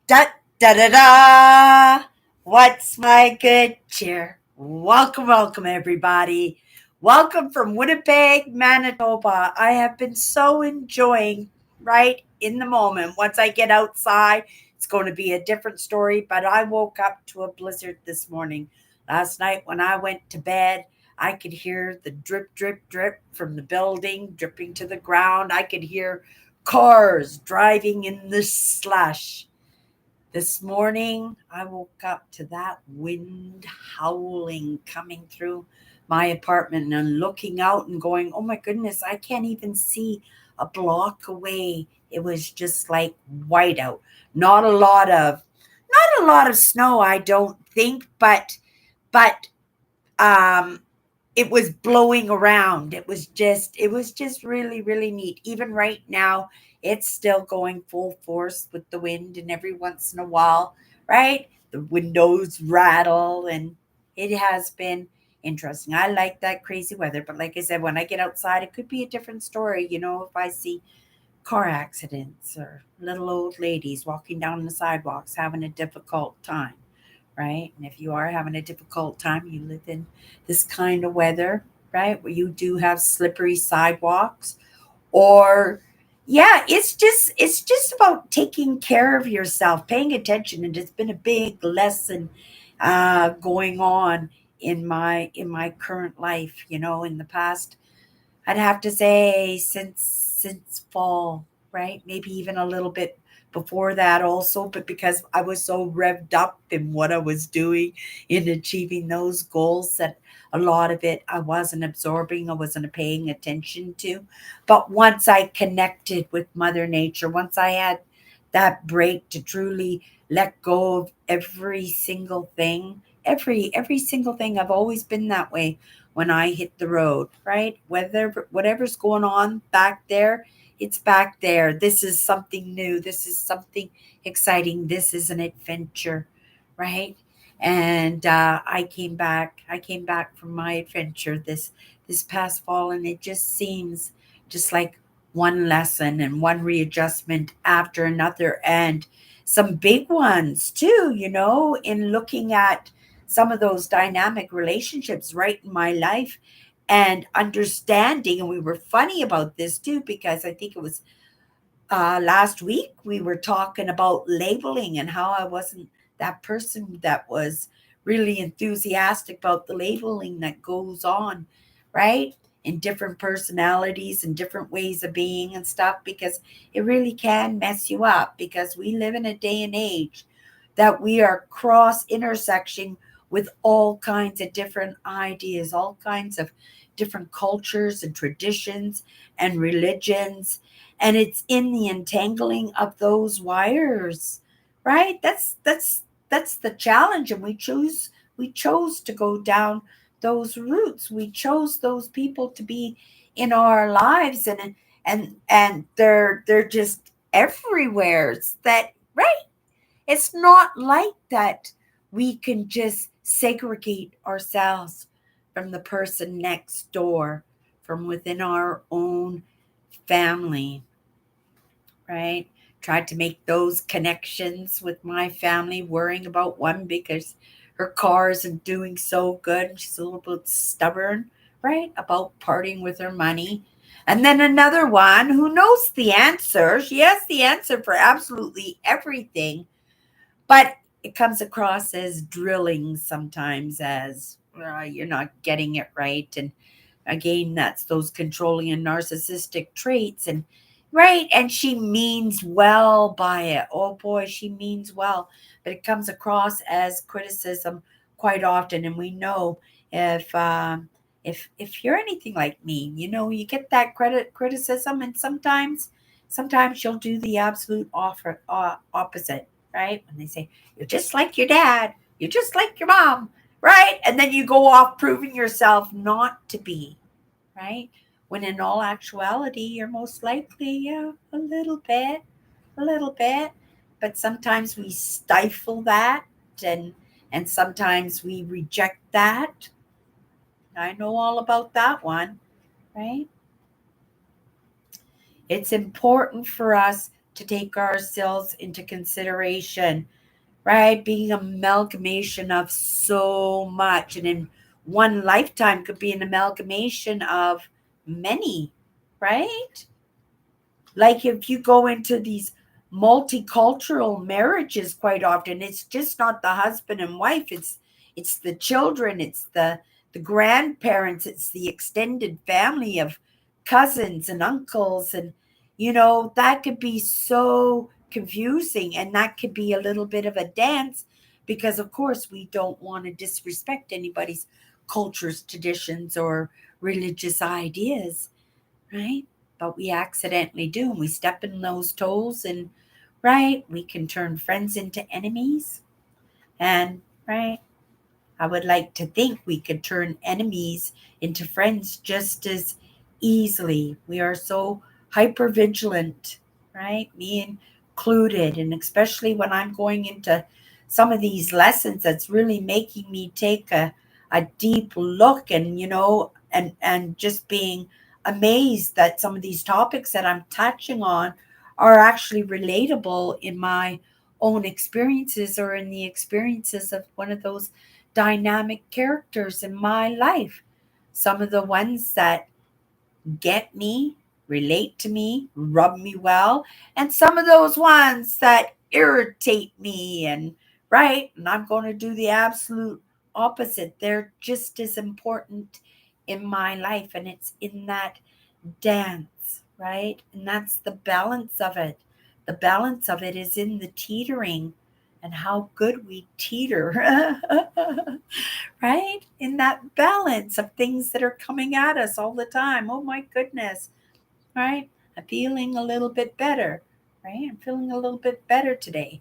Da da da da! What's my good cheer? Welcome, welcome, everybody. Welcome from Winnipeg, Manitoba. I have been so enjoying right in the moment. Once I get outside, it's going to be a different story. But I woke up to a blizzard this morning. Last night, when I went to bed, I could hear the drip, drip, drip from the building dripping to the ground. I could hear cars driving in the slush. This morning, I woke up to that wind howling coming through my apartment and looking out and going, oh my goodness, I can't even see a block away. It was just like whiteout. Not a lot of not a lot of snow, I don't think, but it was blowing around. It was just really, really neat. Even right now, it's still going full force with the wind, and every once in a while, right? The windows rattle, and it has been interesting. I like that crazy weather, but like I said, when I get outside, it could be a different story. If I see car accidents or little old ladies walking down the sidewalks having a difficult time, right? And if you are having a difficult time, you live in this kind of weather, right? Where you do have slippery sidewalks or yeah, it's just about taking care of yourself, paying attention, and it's been a big lesson going on in my current life. In the past, I'd have to say since fall, right? Maybe even a little bit before that also, but because I was so revved up in what I was doing in achieving those goals that a lot of it I wasn't absorbing, I wasn't paying attention to. But once I connected with Mother Nature, once I had that break to truly let go of every single thing, every single thing, I've always been that way when I hit the road, right? Whatever's going on back there, it's back there. This is something new. This is something exciting. This is an adventure, right? And I came back. I came back from my adventure this past fall, and it just seems just like one lesson and one readjustment after another, and some big ones too. In looking at some of those dynamic relationships right in my life and understanding. And we were funny about this too, because I think it was last week we were talking about labeling and how I wasn't that person that was really enthusiastic about the labeling that goes on, right? In different personalities and different ways of being and stuff, because it really can mess you up. Because we live in a day and age that we are cross intersecting with all kinds of different ideas, all kinds of different cultures and traditions and religions, and it's in the entangling of those wires, right? That's the challenge, and we chose to go down those routes. We chose those people to be in our lives, and they're just everywhere. It's that, right? It's not like that we can just segregate ourselves from the person next door, from within our own family, right? Tried to make those connections with my family, worrying about one because her car isn't doing so good and she's a little bit stubborn, right? About parting with her money. And then another one who knows the answer. She has the answer for absolutely everything, but it comes across as drilling sometimes, as you're not getting it right. And again, that's those controlling and narcissistic traits. And right, and she means well by it. Oh boy, she means well, but it comes across as criticism quite often. And we know if you're anything like me, you get that criticism, and sometimes you'll do the absolute opposite, right? When they say you're just like your dad, you're just like your mom, right? And then you go off proving yourself not to be, right? When in all actuality, you're most likely, yeah, a little bit. But sometimes we stifle that, and and sometimes we reject that. I know all about that one, right? It's important for us to take ourselves into consideration, right? Being an amalgamation of so much, and in one lifetime could be an amalgamation of many, right? Like if you go into these multicultural marriages, quite often it's just not the husband and wife, it's the children, it's the grandparents, it's the extended family of cousins and uncles, and that could be so confusing, and that could be a little bit of a dance, because of course we don't want to disrespect anybody's cultures, traditions, or religious ideas, right? But we accidentally do, and we step in those toes, and right, we can turn friends into enemies. And right, I would like to think we could turn enemies into friends just as easily. We are so hyper vigilant, right? Me included. And especially when I'm going into some of these lessons, that's really making me take a deep look, and, and just being amazed that some of these topics that I'm touching on are actually relatable in my own experiences, or in the experiences of one of those dynamic characters in my life. Some of the ones that get me, relate to me, rub me well, and some of those ones that irritate me, and right, and I'm going to do the absolute opposite. They're just as important in my life, and it's in that dance, right? And that's the balance of it. The balance of it is in the teetering, and how good we teeter, right? In that balance of things that are coming at us all the time. Oh my goodness, right? I'm feeling a little bit better, right? I'm feeling a little bit better today.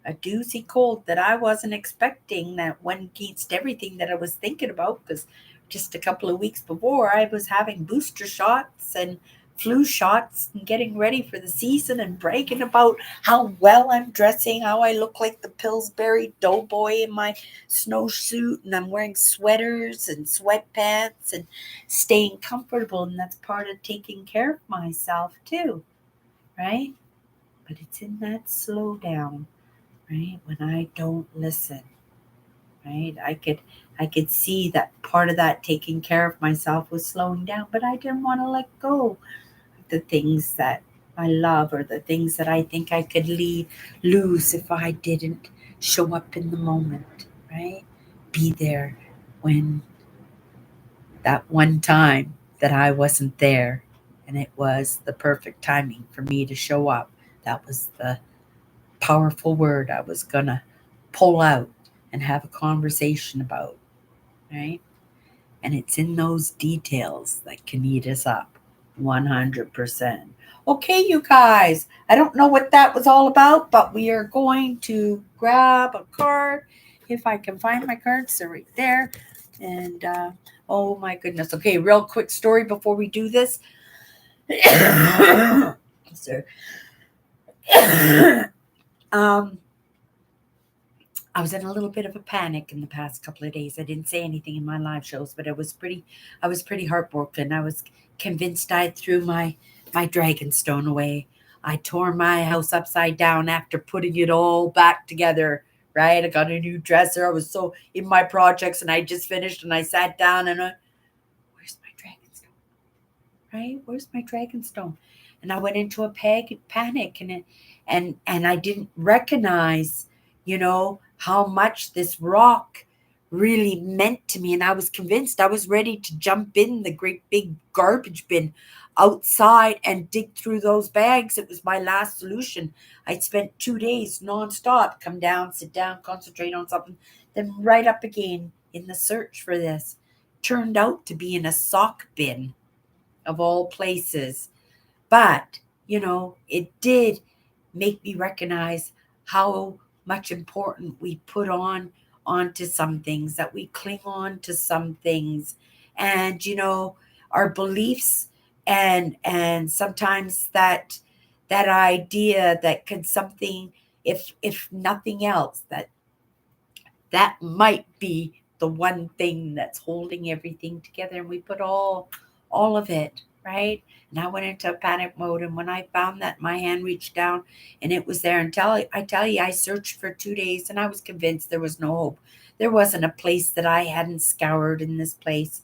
A doozy cold that I wasn't expecting, that went against everything that I was thinking about, because just a couple of weeks before I was having booster shots and flu shots and getting ready for the season and bragging about how well I'm dressing, how I look like the Pillsbury Doughboy in my snowsuit, and I'm wearing sweaters and sweatpants and staying comfortable, and that's part of taking care of myself too, right? But it's in that slow down, right? When I don't listen, right? I could see that part of that taking care of myself was slowing down, but I didn't want to let go of the things that I love, or the things that I think I could lose if I didn't show up in the moment, right? Be there when that one time that I wasn't there, and it was the perfect timing for me to show up. That was the powerful word I was gonna pull out and have a conversation about, right? And it's in those details that can eat us up 100%. Okay, you guys, I don't know what that was all about, but we are going to grab a card. If I can find my cards, they're right there. And oh my goodness. Okay, real quick story before we do this. So, um, I was in a little bit of a panic in the past couple of days. I didn't say anything in my live shows, but I was pretty heartbroken. I was convinced I threw my dragon stone away. I tore my house upside down after putting it all back together. Right? I got a new dresser. I was so in my projects, and I just finished, and I sat down, and where's my dragon stone? Right? Where's my dragon stone? And I went into a panic, and I didn't recognize, how much this rock really meant to me. And I was convinced, I was ready to jump in the great big garbage bin outside and dig through those bags. It was my last solution. I'd spent 2 days nonstop, come down, sit down, concentrate on something, then right up again in the search for this. Turned out to be in a sock bin, of all places. But, it did make me recognize how much important we put onto some things, that we cling on to some things, and, our beliefs, and sometimes that idea that could something, if nothing else, that might be the one thing that's holding everything together, and we put all of it, right? And I went into a panic mode. And when I found that, my hand reached down and it was there. Until I tell you, I searched for 2 days and I was convinced there was no hope. There wasn't a place that I hadn't scoured in this place.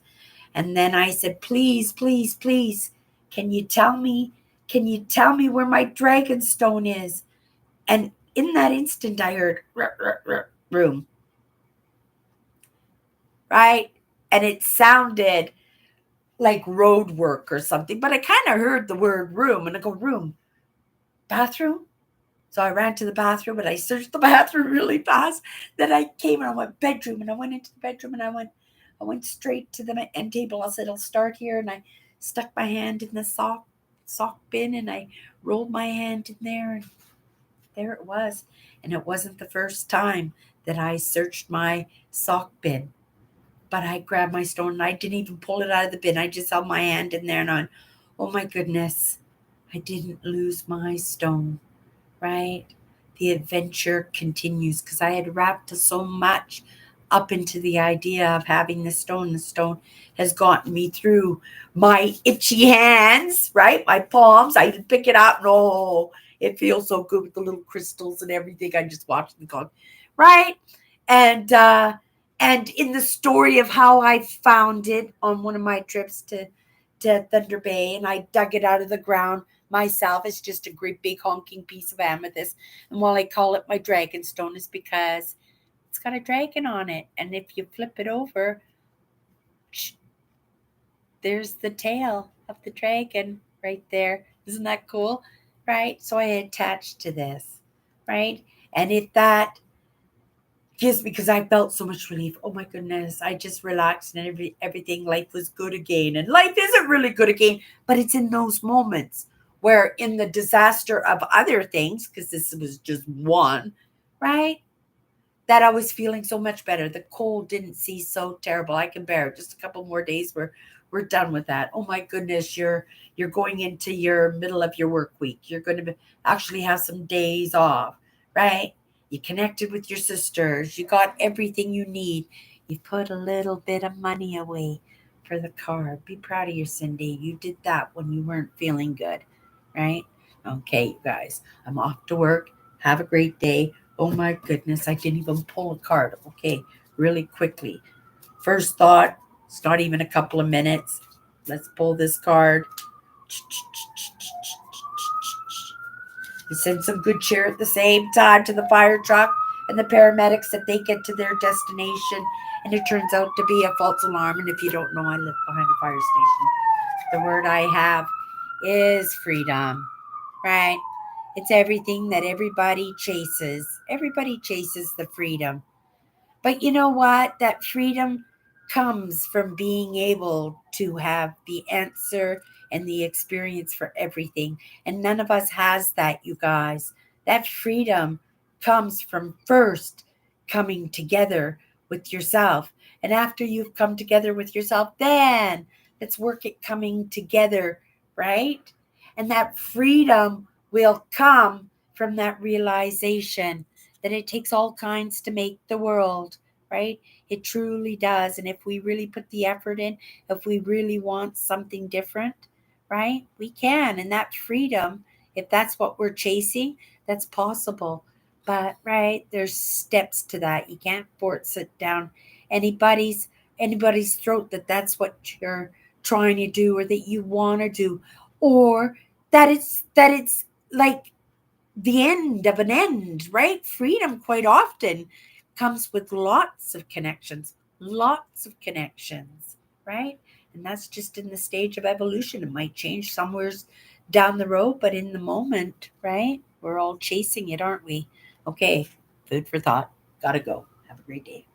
And then I said, please, please, please, can you tell me? Can you tell me where my dragon stone is? And in that instant, I heard room, right? And it sounded like road work or something, but I kind of heard the word room, and I go, room, bathroom. So I ran to the bathroom and I searched the bathroom really fast. Then I came and I went bedroom, and I went into the bedroom and I went straight to the end table. I said, I'll start here. And I stuck my hand in the sock bin and I rolled my hand in there, and there it was. And it wasn't the first time that I searched my sock bin, but I grabbed my stone and I didn't even pull it out of the bin. I just held my hand in there and I, oh my goodness, I didn't lose my stone, right? The adventure continues because I had wrapped so much up into the idea of having the stone. The stone has gotten me through my itchy hands, right? My palms. I can pick it up and oh, it feels so good with the little crystals and everything. I just watched them go, right? And in the story of how I found it on one of my trips to Thunder Bay, and I dug it out of the ground myself. It's just a great big honking piece of amethyst. And while I call it my dragon stone, is because it's got a dragon on it. And if you flip it over, there's the tail of the dragon right there. Isn't that cool? Right? So I attached to this, right? And if that gives me, because I felt so much relief. Oh my goodness, I just relaxed and everything. Life was good again, and life isn't really good again, but it's in those moments where, in the disaster of other things, because this was just one, right? That I was feeling so much better. The cold didn't seem so terrible. I can bear it. Just a couple more days. We're done with that. Oh my goodness, you're going into your middle of your work week. You're going to actually have some days off, right? You connected with your sisters. You got everything you need. You put a little bit of money away for the car. Be proud of your Cindy. You did that when you weren't feeling good, right? Okay, you guys, I'm off to work. Have a great day. Oh my goodness, I didn't even pull a card. Okay, really quickly. First thought, it's not even a couple of minutes. Let's pull this card. We send some good cheer at the same time to the fire truck and the paramedics that they get to their destination. And it turns out to be a false alarm. And if you don't know, I live behind a fire station. The word I have is freedom, right? It's everything that everybody chases. Everybody chases the freedom. But you know what? That freedom comes from being able to have the answer and the experience for everything. And none of us has that, you guys. That freedom comes from first coming together with yourself. And after you've come together with yourself, then let's work at coming together, right? And that freedom will come from that realization that it takes all kinds to make the world, right? It truly does. And if we really put the effort in, if we really want something different, right, we can. And that freedom, if that's what we're chasing, that's possible. But right, there's steps to that. You can't force it down anybody's throat that that's what you're trying to do or that you want to do, or that it's like the end of an end, right? Freedom quite often comes with lots of connections, right? And that's just in the stage of evolution. It might change somewhere down the road, but in the moment, right? We're all chasing it, aren't we? Okay, food for thought. Gotta go. Have a great day.